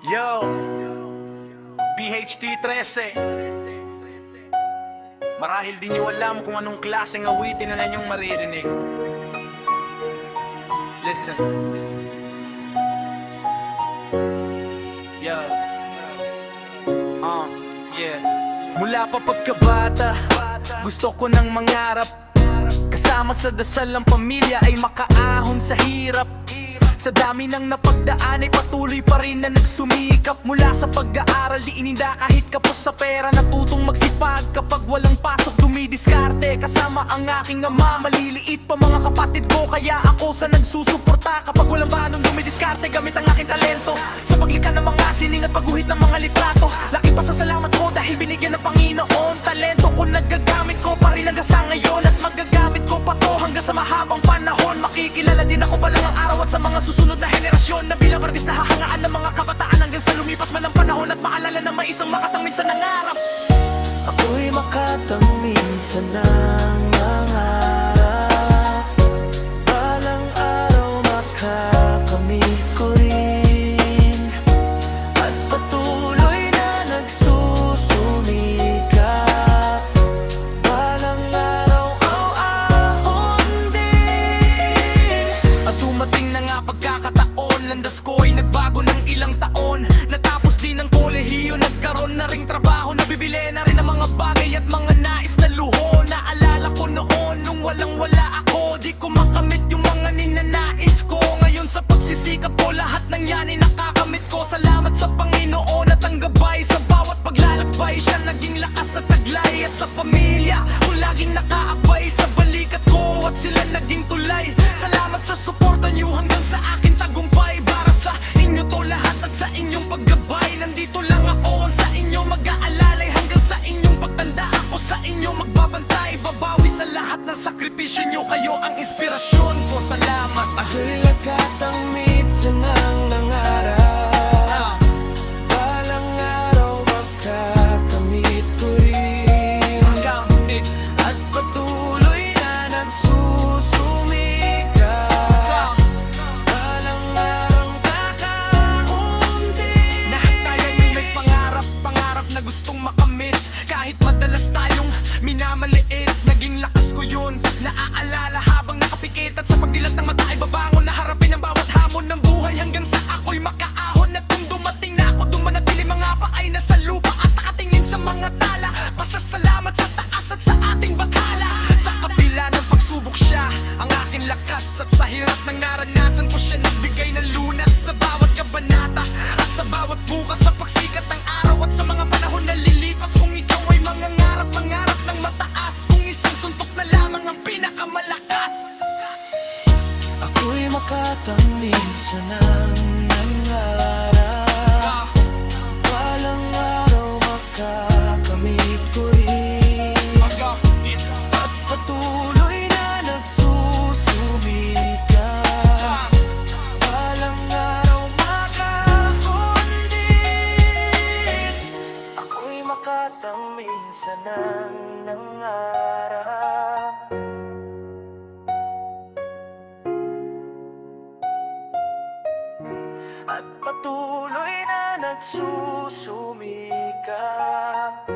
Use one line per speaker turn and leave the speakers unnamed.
Yo, BHT 13. Marahil di nyo alam kung anong klaseng awitin na nanyong maririnig. Listen. Yo. Yeah. Mula pa pagkabata, gusto ko nang mangarap. Kasama sa dasal ng pamilya ay makaahon sa hirap. Sa dami ng napagdaan ay patuloy pa rin na nagsumikap. Mula sa pag-aaral di ininda kahit kapos sa pera. Natutong magsipag kapag walang pasok dumidiskarte. Kasama ang aking ama, maliliit pa mga kapatid ko. Kaya ako sa nagsusuporta kapag walang banong dumidiskarte. Gamit ang aking talento sa paglikha ng mga sining at pagguhit ng mga litrato. Laki pasasalamat ko dahil binigyan ng Panginoon. Talento ko nagagamit ko pa rin hanggang sa ngayon. At magagamit ko pa to hanggang sa mahabang panahon. Makikilala din ako balang ang araw at sa mga susunod na henerasyon. Na bilang artist na hahangaan ng mga kabataan hanggang sa lumipas man ang panahon. At maalala na may isang makatangin sa nangarap.
Ako'y makatangin sa nangarap. Balang araw makakamit ko rin. At patuloy na nagsusumikap. Balang araw ahon din.
At dumating na nga pagkakataon, landas ko'y nagbago ng ilang taon. Natapos din ang kolehiyo, nagkaroon na ring trabaho. Nabibili na rin ang mga bagay at mga nais na luho. Naalala ko noon nung walang-wala ako. Di ko makamit yung mga ninanais ko. Ngayon sa pagsisikap ko, lahat ng yan ay nakakamit ko. Salamat sa Panginoon at ang gabay sa bawat paglalakbay. Siya naging lakas at taglay. At sa pamilya ko laging nakaabay sa balikat ko. At sila naging tulay. Salamat sa suporta nyo hanggang sa akin tagumpay. Para sa inyo to lahat at sa inyong paggabay. Nandito lang ako ang sa inyo mag-aalalay. Hanggang sa inyong pagtanda ako sa inyo magbabantay. Babawi sa lahat ng sakripisyo nyo. Kayo ang inspirasyon ko. Salamat.
Ako'y nakatangit sa nangarap. Balang araw makakamit ko rin. At patuloy na nagsusumikap. Balang araw kakahon din.
Lahat tayo may pangarap, pangarap na gustong makamit. Kahit madalas tayong minamaliit, naging lakas ko yun. Naaalala habang nakapikit at sa pagdilat ng mata ay babangon na harapin ang bawat hamon ng buhay. Hanggang sa ako'y makaahon at kung dumating na ako dumanatili mga paay na sa lupa at nakatingin sa mga tala. Pasasalamat sa taas at sa ating bakala. Sa kabila ng pagsubok siya ang aking lakas. At sa hirap ng naranasan ko siya nagbigay ng lunas. Sa bawat kabanata at sa bawat bukas, sa pagsikat ng araw at sa mga panahon na lilipas. Kung ikaw ay mangangarap, mangarap ng mataas. Kung isang suntok na lamang ang pinakamalakas.
Ako'y makatangin sa nangarap. Balang araw makakamit ko rin. At patuloy na nagsusumikap. Balang araw makahon din. Ako'y makatangin sa nangarap. At patuloy na nagsusumikap.